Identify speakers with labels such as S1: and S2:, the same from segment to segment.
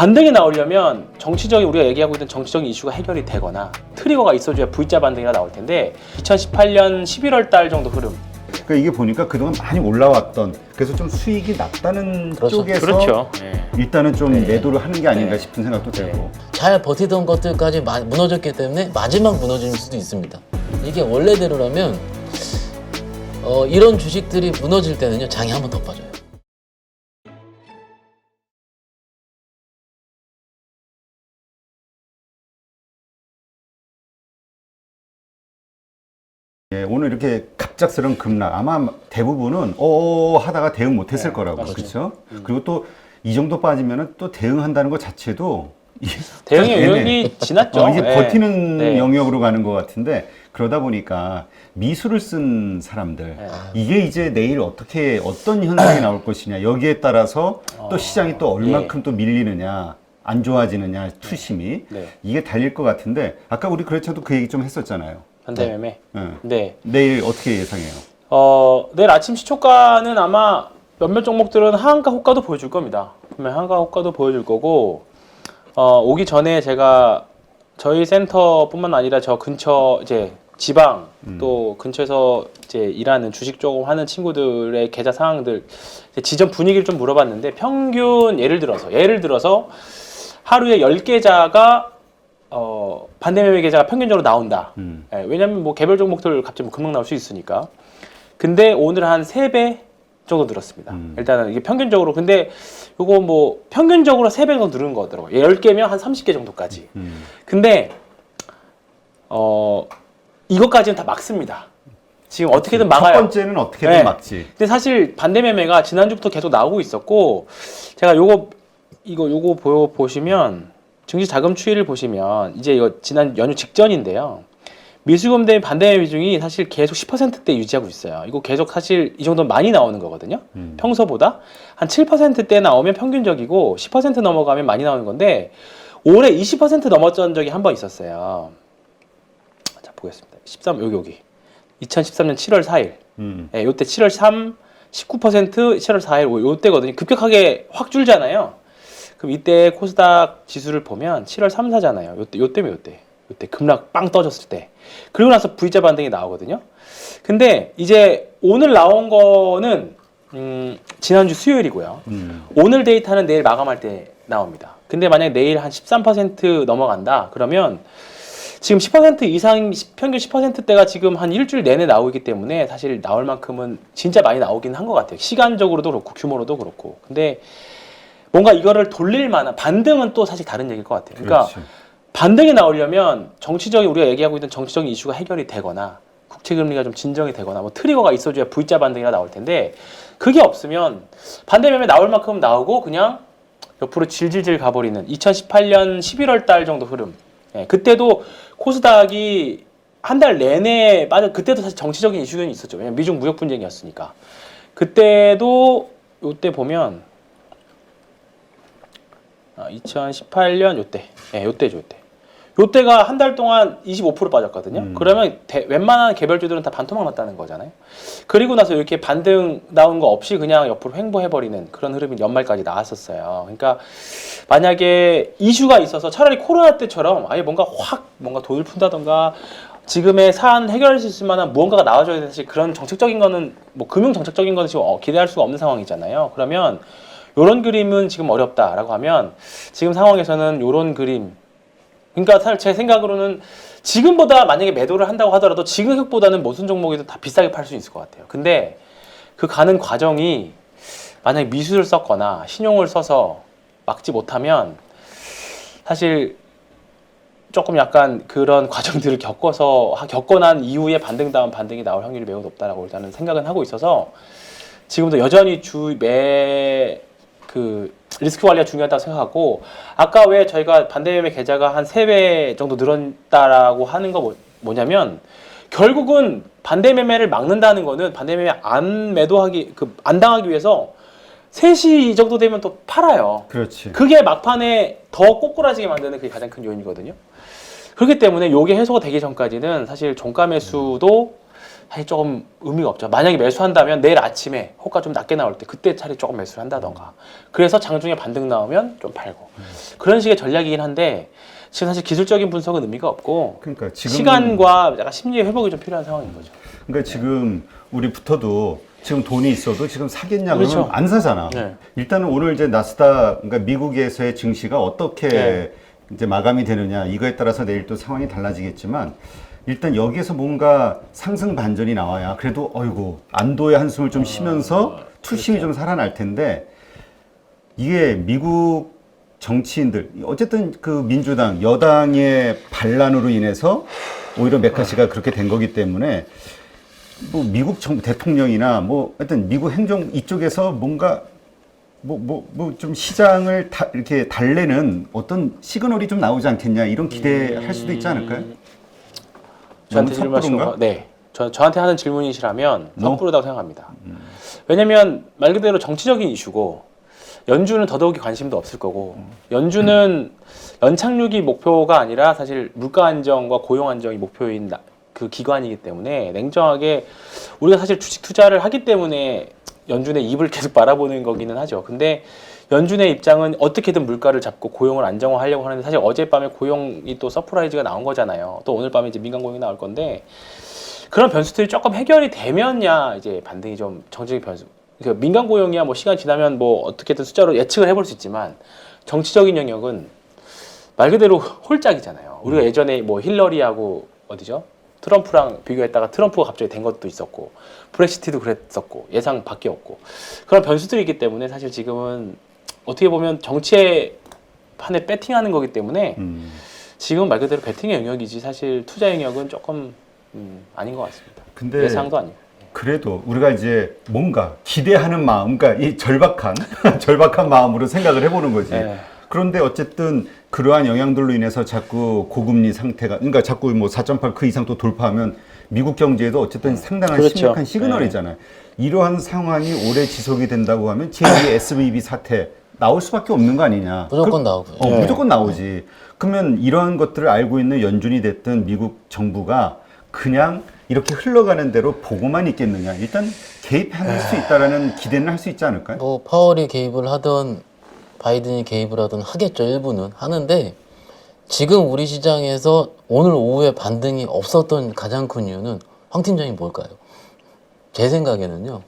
S1: 반등이 나오려면 정치적인 우리가 얘기하고 있던 정치적인 이슈가 해결이 되거나 트리거가 있어줘야 V자 반등이가 나올 텐데 2018년 11월 달 정도 흐름.
S2: 그러니까 이게 보니까 그동안 많이 올라왔던 그래서 좀 수익이 났다는
S3: 그렇죠.
S2: 쪽에서
S1: 그렇죠.
S2: 일단은 좀
S3: 네.
S2: 매도를 하는 게 아닌가
S1: 네.
S2: 싶은 생각도 들고
S3: 잘 버티던 것들까지 무너졌기 때문에 마지막 무너질 수도 있습니다. 이게 원래대로라면 이런 주식들이 무너질 때는요 장이 한 번 더 빠져요.
S2: 예, 오늘 이렇게 갑작스러운 급락 아마 대부분은 하다가 대응 못했을
S1: 네,
S2: 거라고
S1: 맞죠.
S2: 그렇죠. 그리고 또 이 정도 빠지면은 또 대응한다는 것 자체도
S1: 대응의
S2: 애매해.
S1: 영역이 지났죠.
S2: 이제
S1: 네.
S2: 버티는
S1: 네.
S2: 영역으로 가는 것 같은데 그러다 보니까 미술을 쓴 사람들 이게 이제 내일 어떤 현상이 나올 것이냐 여기에 따라서 또 시장이 또 얼만큼 또 밀리느냐 안 좋아지느냐 투심이
S1: 네.
S2: 이게 달릴 것 같은데 아까 우리 그래쳐도 그 얘기 좀 했었잖아요.
S1: 반대매매.
S2: 예.
S1: 네.
S2: 내일 어떻게 예상해요?
S1: 내일 아침 시초가는 아마 몇몇 종목들은 하한가 호가도 보여줄 겁니다. 분명 하한가 호가도 보여줄 거고, 오기 전에 제가 저희 센터뿐만 아니라 저 근처 이제 지방 또 근처에서 이제 일하는 주식 조금 하는 친구들의 계좌 상황들 지점 분위기를 좀 물어봤는데 평균 예를 들어서 하루에 10계좌가 반대매매 계좌가 평균적으로 나온다. 예, 왜냐면 뭐 개별 종목들 갑자기 뭐 금방 나올 수 있으니까. 근데 오늘 한 3배 정도 늘었습니다. 일단은 이게 평균적으로. 근데 요거 뭐 평균적으로 3배 정도 늘은 거더라고요. 10개면 한 30개 정도까지. 근데 이것까지는 다 막습니다. 지금 어떻게든 막아요.
S2: 첫 번째는 어떻게든
S1: 네.
S2: 막지.
S1: 근데 사실 반대매매가 지난주부터 계속 나오고 있었고 제가 요거 보시면 증시 자금 추이를 보시면 이제 이거 지난 연휴 직전인데요. 미수금 대 반대매매 비중이 사실 계속 10%대 유지하고 있어요. 이거 계속 사실 이 정도는 많이 나오는 거거든요. 평소보다 한 7%대 나오면 평균적이고 10% 넘어가면 많이 나오는 건데 올해 20% 넘었던 적이 한 번 있었어요. 자 보겠습니다. 여기 2013년 7월 4일. 예, 요때 7월 3, 19%, 7월 4일 요때거든요. 급격하게 확 줄잖아요. 그럼 이때 코스닥 지수를 보면 7월 3, 4잖아요. 요때 급락 빵 떠졌을 때. 그리고 나서 V자 반등이 나오거든요. 근데 이제 오늘 나온 거는 지난주 수요일이고요. 오늘 데이터는 내일 마감할 때 나옵니다. 근데 만약에 내일 한 13% 넘어간다 그러면 지금 10% 이상 평균 10%대가 지금 한 일주일 내내 나오기 때문에 사실 나올 만큼은 진짜 많이 나오긴 한 것 같아요. 시간적으로도 그렇고 규모로도 그렇고. 근데 뭔가 이거를 돌릴 만한 반등은 또 사실 다른 얘기일 것 같아요. 그러니까
S2: 그렇지.
S1: 반등이 나오려면 정치적인 우리가 얘기하고 있던 정치적인 이슈가 해결이 되거나 국채금리가 좀 진정이 되거나 뭐 트리거가 있어줘야 V자 반등이가 나올 텐데 그게 없으면 반대매매 나올 만큼 나오고 그냥 옆으로 질질질 가버리는 2018년 11월 달 정도 흐름. 예, 그때도 코스닥이 한 달 내내 그때도 사실 정치적인 이슈는 있었죠. 왜냐면 미중 무역 분쟁이었으니까. 그때도 요때 보면 2018년 요때죠. 요때가 한 달 동안 25% 빠졌거든요. 그러면 웬만한 개별주들은 다 반토막 났다는 거잖아요. 그리고 나서 이렇게 반등 나온 거 없이 그냥 옆으로 횡보해버리는 그런 흐름이 연말까지 나왔었어요. 그러니까 만약에 이슈가 있어서 차라리 코로나 때처럼 아예 뭔가 돈을 푼다던가 지금의 사안 해결할 수 있을 만한 무언가가 나와줘야 되는 사실 그런 정책적인 거는 뭐 금융 정책적인 거는 지금 기대할 수가 없는 상황이잖아요. 그러면 요런 그림은 지금 어렵다라고 하면 지금 상황에서는 요런 그림 그러니까 사실 제 생각으로는 지금보다 만약에 매도를 한다고 하더라도 지금 가격보다는 무슨 종목이든 다 비싸게 팔 수 있을 것 같아요. 근데 그 가는 과정이 만약에 미수를 썼거나 신용을 써서 막지 못하면 사실 조금 약간 그런 과정들을 겪고 난 이후에 반등 다음 반등이 나올 확률이 매우 높다라고 일단은 생각은 하고 있어서 지금도 여전히 리스크 관리가 중요하다고 생각하고 아까 왜 저희가 반대매매 계좌가 한 3배 정도 늘었다라고 하는 거 뭐냐면 결국은 반대매매를 막는다는 거는 반대매매 안 당하기 위해서 3시 이 정도 되면 또 팔아요.
S2: 그렇지.
S1: 그게 막판에 더 꼬꾸라지게 만드는 그게 가장 큰 요인이거든요. 그렇기 때문에 이게 해소가 되기 전까지는 사실 종가 매수도 사실 조금 의미가 없죠. 만약에 매수한다면 내일 아침에 호가 좀 낮게 나올 때 그때 차라리 조금 매수를 한다던가. 그래서 장중에 반등 나오면 좀 팔고. 그런 식의 전략이긴 한데 지금 사실 기술적인 분석은 의미가 없고
S2: 그러니까 지금
S1: 시간과 약간 심리의 회복이 좀 필요한 상황인 거죠.
S2: 그러니까 지금 우리부터도 지금 돈이 있어도 지금 사겠냐면
S1: 그렇죠.
S2: 안 사잖아.
S1: 네.
S2: 일단은 오늘 이제 나스닥, 그러니까 미국에서의 증시가 어떻게
S1: 네.
S2: 이제 마감이 되느냐 이거에 따라서 내일 또 상황이 달라지겠지만 일단 여기에서 뭔가 상승 반전이 나와야 그래도 어이구 안도의 한숨을 좀 쉬면서 투심이 좀 살아날 텐데 이게 미국 정치인들 어쨌든 그 민주당 여당의 반란으로 인해서 오히려 메카시가 그렇게 된 거기 때문에 뭐 미국 정부 대통령이나 뭐 하여튼 미국 행정 이쪽에서 뭔가 뭐 좀 시장을 이렇게 달래는 어떤 시그널이 좀 나오지 않겠냐 이런 기대할 수도 있지 않을까요?
S1: 저한테
S2: 너무 섣부른가?
S1: 질문하신 거, 네. 저한테 하는 질문이시라면
S2: 뭐?
S1: 섣부르다고 생각합니다. 왜냐면 말 그대로 정치적인 이슈고 연준은 더더욱이 관심도 없을 거고 연준은 연착륙이 목표가 아니라 사실 물가 안정과 고용 안정이 목표인 그 기관이기 때문에 냉정하게 우리가 사실 주식 투자를 하기 때문에 연준의 입을 계속 바라보는 거기는 하죠. 근데 연준의 입장은 어떻게든 물가를 잡고 고용을 안정화하려고 하는데 사실 어젯밤에 고용이 또 서프라이즈가 나온 거잖아요. 또 오늘 밤에 이제 민간 고용이 나올 건데 그런 변수들이 조금 해결이 되면야 이제 반등이 좀 정책의 변수. 그러니까 민간 고용이야 뭐 시간 지나면 뭐 어떻게든 숫자로 예측을 해볼 수 있지만 정치적인 영역은 말 그대로 홀짝이잖아요. 우리가 예전에 뭐 힐러리하고 어디죠? 트럼프랑 비교했다가 트럼프가 갑자기 된 것도 있었고 브렉시트도 그랬었고 예상 바뀌었고 그런 변수들이 있기 때문에 사실 지금은 어떻게 보면 정치의 판에 배팅하는 거기 때문에 지금은 말 그대로 배팅의 영역이지 사실 투자 영역은 조금 아닌 것 같습니다.
S2: 근데
S1: 예상도 아니고.
S2: 그래도 우리가 이제 뭔가 기대하는 마음, 그러니까 이 절박한 마음으로 생각을 해보는 거지.
S1: 네.
S2: 그런데 어쨌든 그러한 영향들로 인해서 자꾸 고금리 상태가, 그러니까 자꾸 뭐 4.8 그 이상 또 돌파하면 미국 경제에도 어쨌든 상당한
S1: 그렇죠.
S2: 심각한 시그널이잖아요. 이러한 상황이 오래 지속이 된다고 하면 제2의 SVB 사태 나올 수밖에 없는 거 아니냐.
S3: 무조건 나오고요.
S1: 네.
S2: 무조건 나오지. 그러면 이러한 것들을 알고 있는 연준이 됐든 미국 정부가 그냥 이렇게 흘러가는 대로 보고만 있겠느냐. 일단 개입할 수 있다라는 기대는 할 수 있지 않을까요?
S3: 뭐 파월이 개입을 하든 바이든이 개입을 하든 하겠죠. 일부는 하는데 지금 우리 시장에서 오늘 오후에 반등이 없었던 가장 큰 이유는 황 팀장이 뭘까요? 제 생각에는요.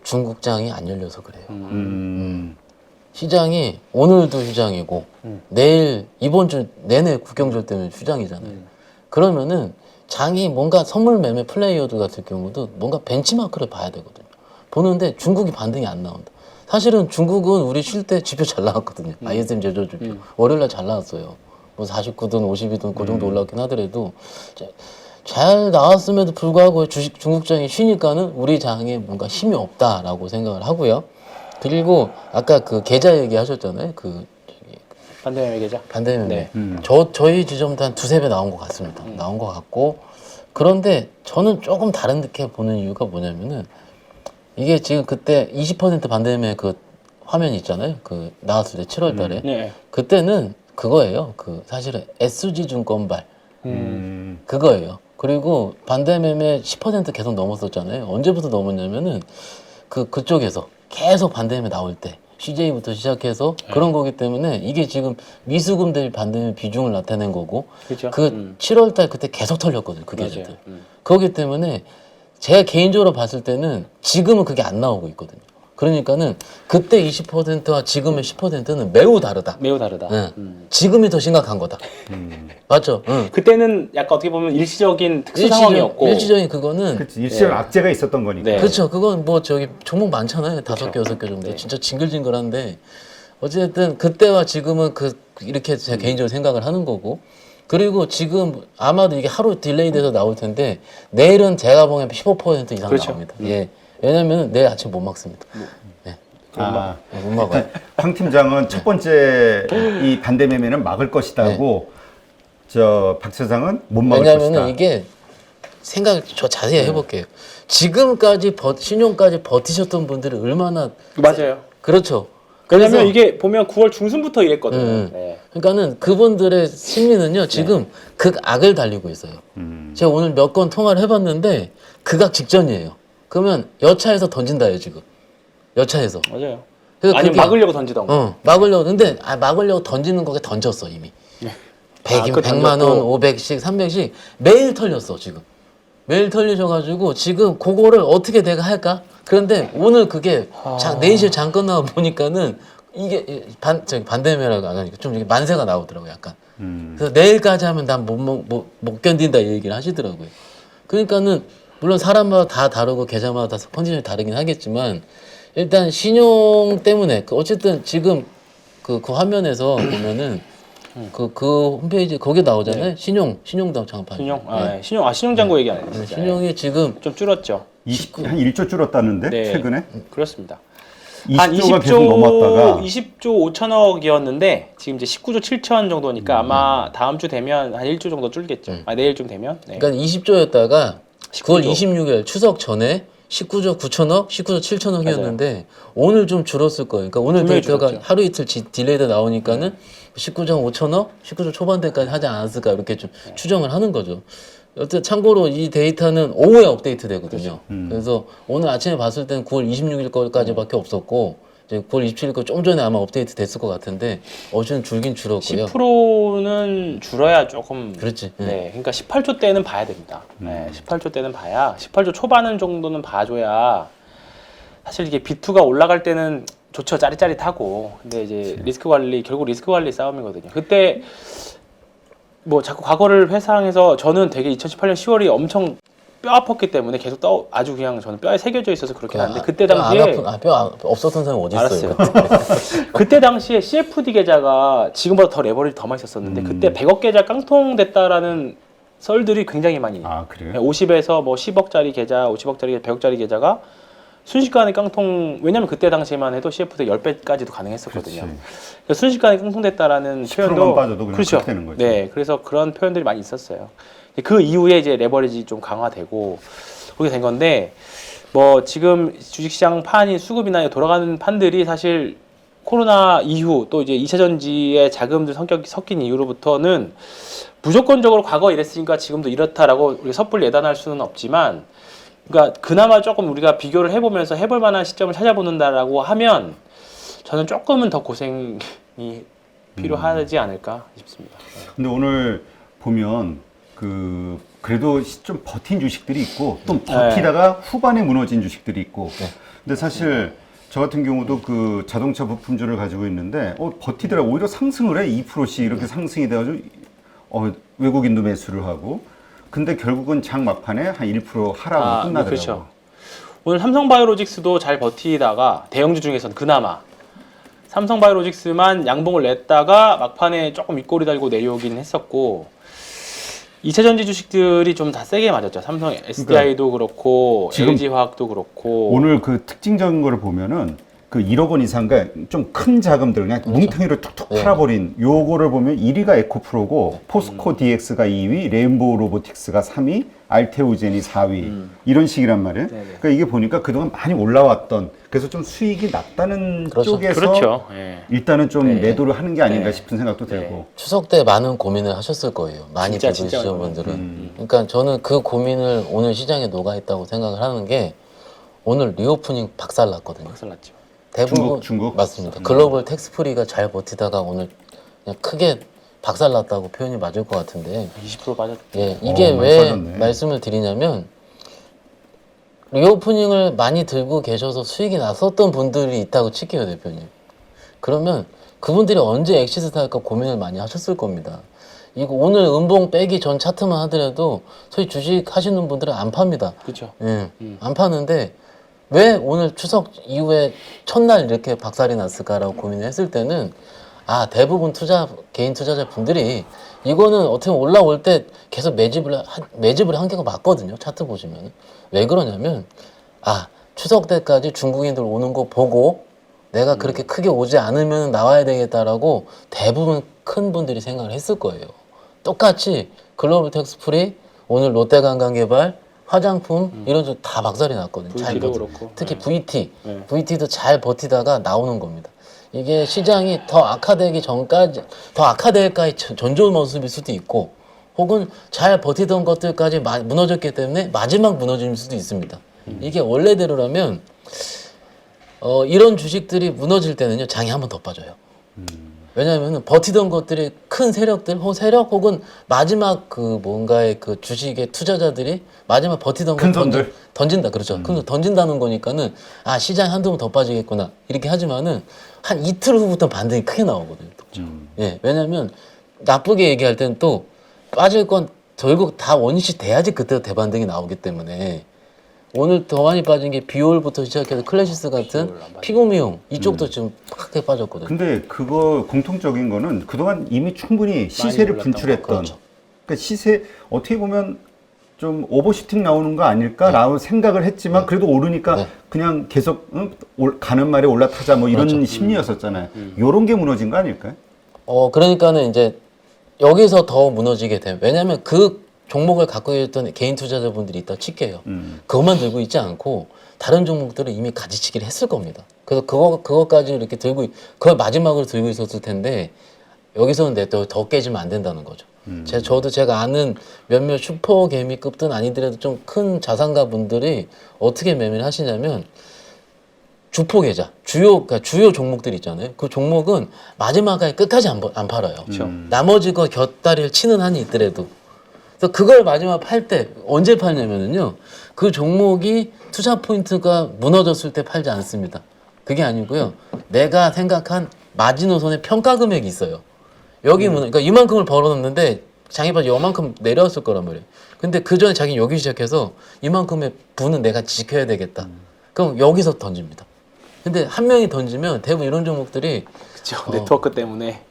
S3: 중국장이 안 열려서 그래요. 시장이 오늘도 휴장이고 내일 이번 주 내내 국경절 때문에 휴장이잖아요. 그러면은 장이 뭔가 선물 매매 플레이어들 같은 경우도 뭔가 벤치마크를 봐야 되거든요. 보는데 중국이 반등이 안 나온다. 사실은 중국은 우리 쉴 때 지표 잘 나왔거든요. ISM 제조 지표. 월요일날 잘 나왔어요. 뭐 49든 52든 그 정도 올라왔긴 하더라도 잘 나왔음에도 불구하고 주식 중국장이 쉬니까는 우리 장에 뭔가 힘이 없다라고 생각을 하고요. 그리고 아까 그 계좌 얘기하셨잖아요. 그
S1: 반대매매 계좌.
S3: 반대매매.
S1: 네.
S3: 저희 지점도 한 두세 배 나온 것 같습니다. 나온 것 같고. 그런데 저는 조금 다르게 보는 이유가 뭐냐면은 이게 지금 그때 20% 반대매매 그 화면 있잖아요. 그 나왔을 때 7월 달에.
S1: 네.
S3: 그때는 그거예요. 그 사실은 SG증권발. 그거예요. 그리고 반대매매 10% 계속 넘었었잖아요. 언제부터 넘었냐면은 그쪽에서 계속 반대매매 나올 때. CJ부터 시작해서 그런 거기 때문에 이게 지금 미수금 대비 반대매매 비중을 나타낸 거고
S1: 그렇죠.
S3: 그 7월 달 그때 계속 털렸거든요. 그
S1: 맞아요.
S3: 계좌들. 그렇기 때문에 제가 개인적으로 봤을 때는 지금은 그게 안 나오고 있거든요. 그러니까는 그때 20%와 지금의 10%는 매우 다르다.
S1: 매우 다르다.
S3: 예. 지금이 더 심각한 거다. 맞죠? 응.
S1: 그때는 약간 어떻게 보면 일시적인 특수 상황이었고
S3: 일시적인 그거는
S2: 그렇지. 일시적 악재가 있었던 거니까.
S1: 네.
S3: 그렇죠. 그건 뭐 저기 종목 많잖아요. 5개, 6개 정도. 진짜 징글징글한데 어쨌든 그때와 지금은 이렇게 제가 개인적으로 생각을 하는 거고 그리고 지금 아마도 이게 하루 딜레이 돼서 나올 텐데 내일은 제가 보기엔 15% 이상
S1: 그렇죠.
S3: 나옵니다. 예. 왜냐면 내일 아침 못 먹습니다. 못 먹어요.
S2: 황 팀장은 첫 번째 이 반대매매는 막을 것이다고 저 박 사장은 못 막을
S3: 왜냐면은
S2: 것이다.
S3: 이게 생각 저 자세히 해볼게요. 지금까지 신용까지 버티셨던 분들이 얼마나
S1: 맞아요.
S3: 그렇죠.
S1: 왜냐면
S3: 그래서-
S1: 이게 보면 9월 중순부터 이랬거든요. 네.
S3: 그러니까는 그분들의 심리는요 지금 극악을 달리고 있어요. 제가 오늘 몇 건 통화를 해봤는데 극악 직전이에요. 그러면 여차에서 던진다예요 지금. 여차에서.
S1: 맞아요.
S3: 그래서
S1: 아니면
S3: 그게-
S1: 막으려고 던지던가.
S3: 막으려고. 근데 막으려고 던지는 거에 던졌어 이미. 100,
S1: 그거
S3: 100만 원,
S1: 던졌고.
S3: 500씩, 300씩 매일 털렸어 지금. 매일 털리셔가지고 지금 그거를 어떻게 내가 할까? 그런데 오늘 그게 내실 잠깐 나와 보니까는 이게 반대매라고 안 하니까 좀 이게 만세가 나오더라고요 약간. 그래서 내일까지 하면 난 못 견딘다 이 얘기를 하시더라고요. 그러니까는 물론 사람마다 다 다르고 계좌마다 다 컨디션이 다르긴 하겠지만 일단 신용 때문에 어쨌든 지금 그 화면에서 보면은 그 홈페이지 거기 나오잖아요. 신용당 장판.
S1: 신용장고 얘기 안 했어요. 진짜.
S3: 신용이 지금
S1: 좀 줄었죠.
S2: 한 1조 줄었다는데
S1: 네.
S2: 최근에
S1: 그렇습니다. 한
S2: 20조가 계속 넘었다가
S1: 20조 5천억이었는데 지금 이제 19조 7천 정도니까 아마 다음 주 되면 한 1조 정도 줄겠죠. 내일쯤 되면. 네.
S3: 그러니까 20조였다가 9월
S1: 19조.
S3: 26일 추석 전에 19조 9천억, 19조 7천억이었는데 오늘 좀 줄었을 거예요. 그러니까 오늘
S1: 분명히
S3: 데이터가
S1: 줄었죠.
S3: 하루 이틀 딜레이드 나오니까는 19조 5천억, 19조 초반대까지 하지 않았을까 이렇게 좀 추정을 하는 거죠. 여튼 참고로 이 데이터는 오후에 업데이트 되거든요. 그래서 오늘 아침에 봤을 때는 9월 26일 거까지밖에 없었고 이제 9월 27일 거 좀 전에 아마 업데이트 됐을 것 같은데 어제는 줄긴 줄었고요.
S1: 10%는 줄어야 조금.
S3: 그렇지.
S1: 네. 그러니까 18조 때는 봐야 됩니다. 네. 18조 때는 봐야 18조 초반은 정도는 봐줘야 사실 이게 B2가 올라갈 때는 좋죠. 짜릿짜릿하고. 근데 이제 리스크 관리 결국 리스크 관리 싸움이거든요. 그때 뭐 자꾸 과거를 회상해서 저는 되게 2018년 10월이 엄청 뼈 아팠기 때문에 계속 아주 그냥 저는 뼈에 새겨져 있어서 그렇긴 한데 그때 당시에
S3: 뼈 없었던 사람이 어디 있어요?
S1: 알았어요. 그때 당시에 CFD 계좌가 지금보다 더 레버리지 더 많이 썼었는데 그때 100억 계좌 깡통됐다라는 썰들이 굉장히 많이.
S2: 그래요?
S1: 50에서 뭐 10억짜리 계좌, 50억짜리, 100억짜리 계좌가 순식간에 깡통. 왜냐면 그때 당시에만 해도 CFD 10배까지도 가능했었거든요. 그러니까 순식간에 깡통됐다라는
S2: 10%만
S1: 표현도
S2: 빠져도 그냥
S1: 그렇죠.
S2: 그렇게 되는 거죠.
S1: 네, 그래서 그런 표현들이 많이 있었어요. 그 이후에 이제 레버리지 좀 강화되고 그렇게 된 건데 뭐 지금 주식시장 판이 수급이나 돌아가는 판들이 사실 코로나 이후 또 이제 2차 전지의 자금들 성격이 섞인 이후로부터는 무조건적으로 과거 이랬으니까 지금도 이렇다라고 우리가 섣불리 예단할 수는 없지만 그러니까 그나마 조금 우리가 비교를 해보면서 해볼 만한 시점을 찾아보는다라고 하면 저는 조금은 더 고생이 필요하지 않을까 싶습니다.
S2: 근데 오늘 보면 그래도 좀 버틴 주식들이 있고 또 버티다가 후반에 무너진 주식들이 있고. 근데 사실 저 같은 경우도 그 자동차 부품주를 가지고 있는데 버티더라. 오히려 상승을 해. 2%씩 이렇게 상승이 돼가지고 외국인도 매수를 하고. 근데 결국은 장 막판에 한 1% 하락으로 끝나더라고요.
S1: 그렇죠. 오늘 삼성바이오로직스도 잘 버티다가 대형주 중에서는 그나마 삼성바이오로직스만 양봉을 냈다가 막판에 조금 윗꼬리 달고 내려오긴 했었고 2차 전지 주식들이 좀 다 세게 맞았죠. 삼성 SDI도 그렇고
S2: 지금
S1: LG화학도 그렇고
S2: 오늘 그 특징적인 거를 보면은 그 1억 원 이상가 좀 큰 자금들 그냥 뭉텅이로 툭툭 팔아버린 요거를 보면 1위가 에코프로고 포스코 DX가 2위, 레인보우 로보틱스가 3위, 알테오젠이 4위 이런 식이란 말이에요. 그러니까 이게 보니까 그동안 많이 올라왔던 그래서 좀 수익이 낮다는 쪽에서
S1: 그렇죠. 예.
S2: 일단은 좀 매도를 하는 게 아닌가 싶은 생각도 들고.
S3: 추석 때 많은 고민을 하셨을 거예요. 많이
S1: 진짜
S3: 보시는 분들은. 그러니까 저는 그 고민을 오늘 시장에 녹아 있다고 생각을 하는 게 오늘 리오프닝 박살났거든요.
S1: 박살났죠.
S3: 대부분
S2: 중국?
S3: 맞습니다. 글로벌 텍스프리가 잘 버티다가 오늘 그냥 크게 박살났다고 표현이 맞을 것 같은데
S1: 20% 빠졌죠.
S3: 예, 이게
S2: 많이
S3: 왜
S2: 빠졌네.
S3: 말씀을 드리냐면 리오프닝을 많이 들고 계셔서 수익이 났었던 분들이 있다고 칠게요, 대표님. 그러면 그분들이 언제 엑시트 할까 고민을 많이 하셨을 겁니다. 이거 오늘 음봉 빼기 전 차트만 하더라도 소위 주식 하시는 분들은 안 팝니다.
S1: 그렇죠.
S3: 예, 안 파는데 왜 오늘 추석 이후에 첫날 이렇게 박살이 났을까라고 고민을 했을 때는 대부분 개인 투자자 분들이 이거는 어떻게 보면 올라올 때 계속 매집을 한 게가 맞거든요. 차트 보시면. 왜 그러냐면 추석 때까지 중국인들 오는 거 보고 내가 그렇게 크게 오지 않으면 나와야 되겠다라고 대부분 큰 분들이 생각을 했을 거예요. 똑같이 글로벌 텍스프리, 오늘 롯데관광개발, 화장품 이런 쪽 다 박살이 났거든요. 잘
S1: VT도
S3: 버티-
S1: 그렇고.
S3: 특히
S1: 네.
S3: VT,
S1: 네.
S3: VT도 잘 버티다가 나오는 겁니다. 이게 시장이 더 악화되기 전까지 더 악화될까의 전조 모습일 수도 있고 혹은 잘 버티던 것들까지 무너졌기 때문에 마지막 무너짐일 수도 있습니다. 이게 원래대로라면 이런 주식들이 무너질 때는요 장이 한 번 더 빠져요. 왜냐하면 버티던 것들이 큰 세력들 세력 혹은 마지막 그 뭔가의 그 주식의 투자자들이 마지막 버티던
S2: 큰
S3: 걸
S2: 손들.
S3: 던진다 그렇죠. 그럼 던진다는 거니까는 아 시장이 한두 번 더 빠지겠구나 이렇게 하지만은 한 이틀 후부터 반등이 크게 나오거든요. 예, 왜냐하면 나쁘게 얘기할 때는 또 빠질 건 결국 다 원위치 돼야지 그때 대반등이 나오기 때문에 오늘 더 많이 빠진 게 비올부터 시작해서 클래시스 같은 피고미용 이쪽도 지금 크게 빠졌거든요.
S2: 근데 그거 공통적인 거는 그동안 이미 충분히 시세를
S1: 올랐던
S2: 분출했던
S3: 그렇죠.
S2: 그러니까 시세 어떻게 보면 좀 오버슈팅 나오는 거 아닐까라고 생각을 했지만 그래도 오르니까 그냥 계속 가는 말에 올라타자 뭐 이런 심리였었잖아요. 요런 게 무너진 거 아닐까요?
S3: 그러니까는 이제 여기서 더 무너지게 돼요. 왜냐하면 그 종목을 갖고 있던 개인 투자자분들이 있다 칠게요. 그것만 들고 있지 않고 다른 종목들은 이미 가지치기를 했을 겁니다. 그래서 그거까지 이렇게 그걸 마지막으로 들고 있었을 텐데 여기서는 더 깨지면 안 된다는 거죠. 저도 제가 아는 몇몇 슈퍼 개미급든 아니더라도 좀 큰 자산가 분들이 어떻게 매매를 하시냐면 주포 계좌, 그러니까 주요 종목들 있잖아요. 그 종목은 마지막에 끝까지 안 팔아요. 나머지 거 곁다리를 치는 한이 있더라도. 그래서 그걸 마지막 팔 때 언제 팔냐면은요. 그 종목이 투자 포인트가 무너졌을 때 팔지 않습니다. 그게 아니고요. 내가 생각한 마지노선의 평가 금액이 있어요. 여기 그러니까 이만큼을 벌어놨는데 장이 빠져 이만큼 내려왔을 거란 말이에요. 근데 그 전에 자기는 여기 시작해서 이만큼의 부는 내가 지켜야 되겠다. 그럼 여기서 던집니다. 근데 한 명이 던지면 대부분 이런 종목들이
S1: 그렇죠. 네트워크 때문에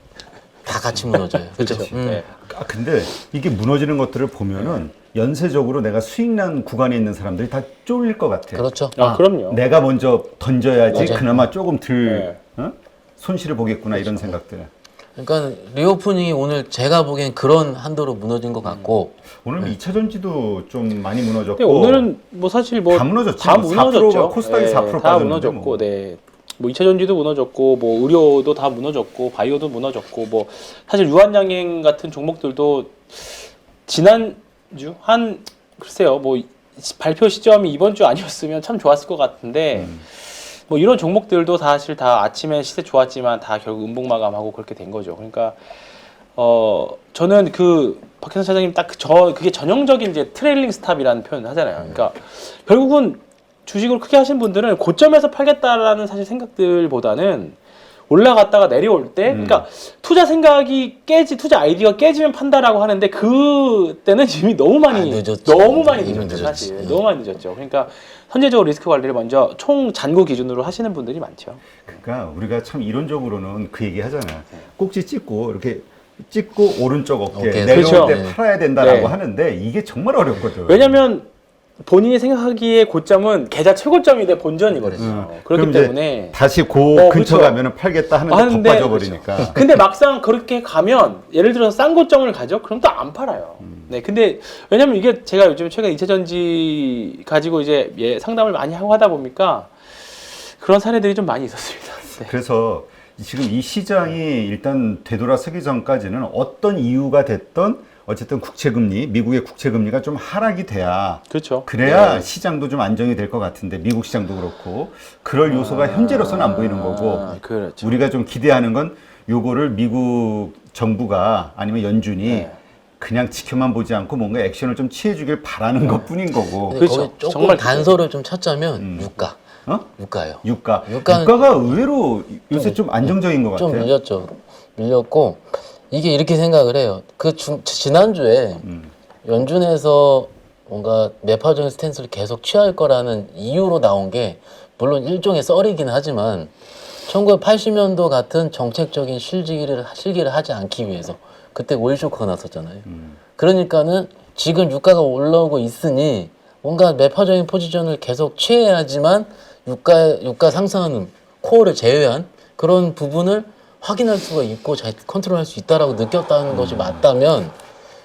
S3: 다 같이 무너져요. 그렇죠.
S1: 네.
S2: 근데 이게 무너지는 것들을 보면은 연쇄적으로 내가 수익 난 구간에 있는 사람들이 다 쫄릴 것 같아.
S3: 그렇죠.
S1: 그럼요.
S2: 내가 먼저 던져야지
S3: 맞아요.
S2: 그나마 조금 덜 손실을 보겠구나 이런 생각들.
S3: 그러니까 리오프닝이 오늘 제가 보기엔 그런 한도로 무너진 것 같고
S2: 오늘 2차 전지도 좀 많이 무너졌고.
S1: 근데 오늘은 뭐 사실 뭐
S2: 다 무너졌지.
S1: 다
S2: 뭐
S1: 무너졌죠.
S2: 4%가 코스닥이 4%
S1: 다
S2: 빠졌는데
S1: 무너졌고,
S2: 뭐.
S1: 네. 뭐 2차 전지도 무너졌고, 뭐 의료도 다 무너졌고, 바이오도 무너졌고, 뭐 사실 유한양행 같은 종목들도 지난주 글쎄요, 뭐 발표 시점이 이번 주 아니었으면 참 좋았을 것 같은데. 뭐 이런 종목들도 사실 다 아침에 시세 좋았지만 다 결국 음봉 마감하고 그렇게 된 거죠. 그러니까 저는 그 박현선 차장님 딱 그게 전형적인 이제 트레일링 스탑이라는 표현을 하잖아요. 그러니까 결국은 주식을 크게 하신 분들은 고점에서 팔겠다라는 사실 생각들보다는 올라갔다가 내려올 때, 그러니까 투자 아이디어가 깨지면 판다라고 하는데 그때는 이미 너무 많이
S3: 늦었죠.
S1: 너무 많이
S3: 이미
S1: 늦었죠. 사실
S3: 늦었지.
S1: 너무 많이 늦었죠. 그러니까 선제적으로 리스크 관리를 먼저 총 잔고 기준으로 하시는 분들이 많죠.
S2: 그러니까 우리가 참 이론적으로는 그 얘기 하잖아. 꼭지 찍고 이렇게 찍고 오른쪽 어깨
S3: 오케이.
S2: 내려올
S1: 그렇죠.
S2: 때 팔아야 된다라고
S1: 네.
S2: 하는데 이게 정말 어렵거든.
S1: 왜냐면 본인이 생각하기에 고점은 계좌 최고점이 돼 본전이거든요. 그렇기
S2: 그럼 이제
S1: 때문에
S2: 다시
S1: 그쵸.
S2: 근처 가면은 팔겠다 하는데 더 빠져버리니까.
S1: 근데 막상 그렇게 가면 예를 들어서 싼 고점을 가죠? 그럼 또 안 팔아요. 네, 근데 왜냐면 이게 제가 요즘 최근 2차 전지 가지고 이제 상담을 많이 하고 하다 보니까 그런 사례들이 좀 많이 있었습니다. 네.
S2: 그래서 지금 이 시장이 일단 되돌아서기 전까지는 어떤 이유가 됐던 어쨌든 미국의 국채금리가 좀 하락이 돼야
S1: 그렇죠.
S2: 그래야
S1: 네.
S2: 시장도 좀 안정이 될 것 같은데 미국 시장도 그렇고 그럴 요소가 현재로서는 안 보이는 거고
S1: 그렇죠.
S2: 우리가 좀 기대하는 건 요거를 미국 정부가 아니면 연준이
S1: 네.
S2: 그냥 지켜만 보지 않고 뭔가 액션을 좀 취해주길 바라는 것뿐인 거고.
S3: 근데
S1: 그렇죠.
S3: 거기 조금
S1: 정말
S3: 단서를 좀 찾자면 유가. 유가요.
S2: 유가가
S3: 유가는
S2: 의외로 요새 좀 안정적인 것
S3: 좀
S2: 같아요.
S3: 밀렸고 이게 이렇게 생각을 해요. 지난주에 연준에서 뭔가 매파적인 스탠스를 계속 취할 거라는 이유로 나온 게 물론 일종의 썰이긴 하지만 1980년도 같은 정책적인 실기를 하지 않기 위해서 그때 오일 쇼크가 났었잖아요. 그러니까는 지금 유가가 올라오고 있으니 뭔가 매파적인 포지션을 계속 취해야지만 유가 상승하는 코어를 제외한 그런 부분을 확인할 수가 있고 잘 컨트롤할 수 있다라고 느꼈다는 것이 맞다면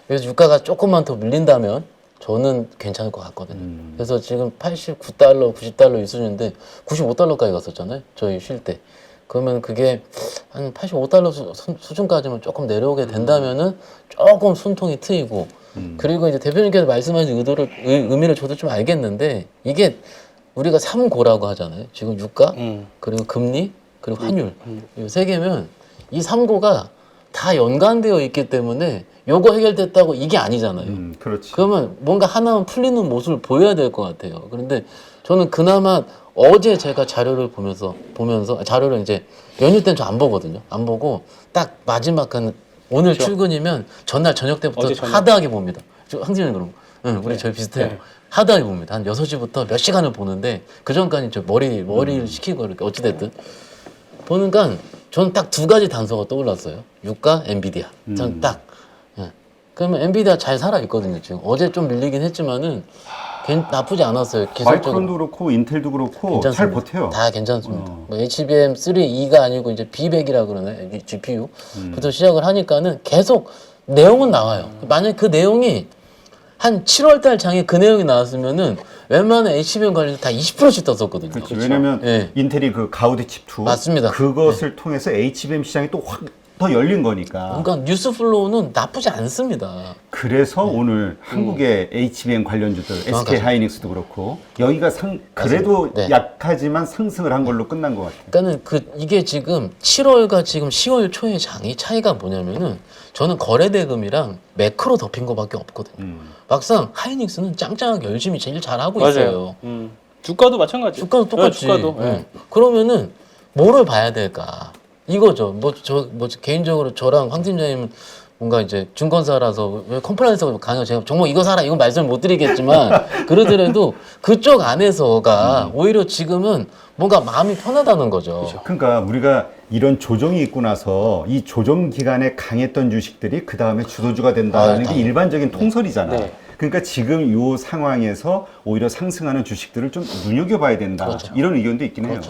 S3: 그래서 유가가 조금만 더 밀린다면 저는 괜찮을 것 같거든요. 그래서 지금 89달러, 90달러 이 수준인데 95달러까지 갔었잖아요. 저희 쉴 때. 그러면 그게 한 85달러 수준까지만 조금 내려오게 된다면은 조금 숨통이 트이고 그리고 이제 대표님께서 말씀하신 의미를 저도 좀 알겠는데 이게 우리가 3고라고 하잖아요. 지금 유가 그리고 금리 그리고 환율 이 세 개면 이 3고가 다 연관되어 있기 때문에 요거 해결됐다고 이게 아니잖아요.
S2: 그렇지.
S3: 그러면 뭔가 하나만 풀리는 모습을 보여야 될 것 같아요. 그런데 저는 그나마 어제 제가 자료를 보면서 자료를 이제 연휴 때는 저 안 보거든요. 안 보고 딱 마지막 한 오늘
S1: 그렇죠.
S3: 출근이면 전날 저녁 때부터
S1: 어제 저녁.
S3: 하드하게 봅니다. 항진이 그럼 응, 우리
S1: 네.
S3: 저희 비슷해요.
S1: 네.
S3: 하드하게 봅니다. 한 6시부터 몇 시간을 보는데 그 전까지 저 머리를 식히고 이렇게 어찌됐든 보니까 저는 딱 두 가지 단서가 떠올랐어요. 유가, 엔비디아. 전 딱. 예. 그러면 엔비디아 잘 살아 있거든요. 지금 어제 좀 밀리긴 했지만은 나쁘지 않았어요. 기술적으로.
S2: 과이콘도 그렇고 인텔도 그렇고
S3: 괜찮습니다.
S2: 잘 버텨요.
S3: 다 괜찮습니다. 뭐 HBM3E가 아니고 이제 B백이라 그러네. GPU부터 시작을 하니까는 계속 내용은 나와요. 만약 그 내용이 한 7월달 장에 그 내용이 나왔으면은 웬만한 HBM 관련 다 20%씩 떴었거든요.
S2: 그렇죠. 왜냐면
S3: 예.
S2: 인텔이 그 가우디 칩2
S3: 맞습니다.
S2: 그것을 통해서 HBM 시장이 또 확 더 열린 거니까.
S3: 그러니까 뉴스 플로우는 나쁘지 않습니다.
S2: 그래서 오늘 한국의 HBM 관련주들 SK 하이닉스도 그렇고 여기가 그래도
S3: 네.
S2: 약하지만 상승을 한 걸로 끝난 것 같아요.
S3: 그러니까는 이게 지금 7월과 지금 10월 초의 장이 차이가 뭐냐면은 저는 거래대금이랑 매크로 덮인 거밖에 없거든요. 막상 하이닉스는 짱짱하게 열심히 제일 잘하고 있어요.
S1: 주가도 마찬가지.
S3: 주가도 똑같이.
S1: 주가도.
S3: 예. 그러면은 뭐를 봐야 될까? 이거죠. 개인적으로 저랑 황 팀장님은 뭔가 이제 증권사라서 왜 컴플라이언스가 강해요. 제가 정말 이거 사라 이건 말씀을 못 드리겠지만 그러더라도 그쪽 안에서가 오히려 지금은 뭔가 마음이 편하다는 거죠.
S2: 그러니까 우리가 이런 조정이 있고 나서 이 조정 기간에 강했던 주식들이 그 다음에 주도주가 된다는 게 일반적인 통설이잖아.
S1: 네.
S2: 그러니까 지금 이 상황에서 오히려 상승하는 주식들을 좀 눈여겨봐야 된다. 이런 의견도 있긴 해요.